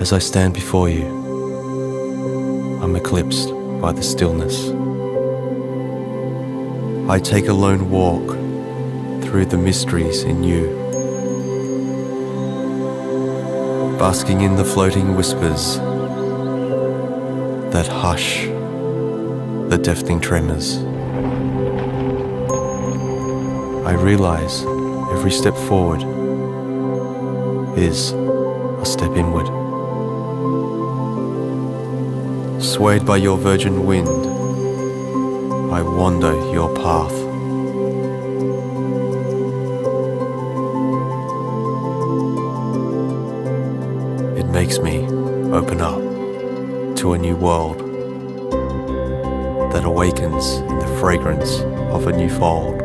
As I stand before you, I'm eclipsed by the stillness. I take a lone walk through the mysteries in you, basking in the floating whispers that hush the deafening tremors. I realize every step forward is a step inward. Swayed by your virgin wind, I wander your path. It makes me open up to a new world that awakens in the fragrance of a new fold.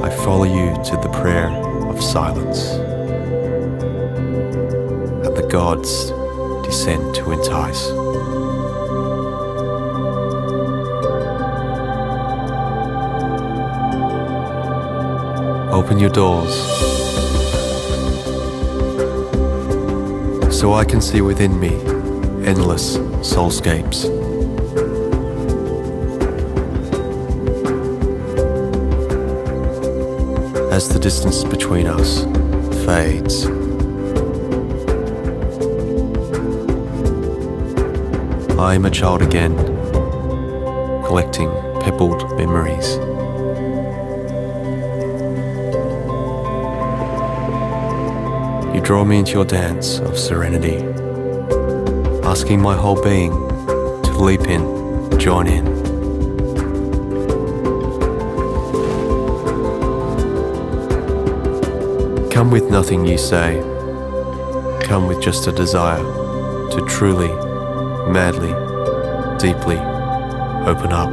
I follow you to the prayer of silence, and the gods descend to entice. Open your doors so I can see within me endless soulscapes. As the distance between us fades, I am a child again, collecting pebbled memories. You draw me into your dance of serenity, asking my whole being to leap in, join in. Come with nothing you say, come with just a desire to truly, madly, deeply open up.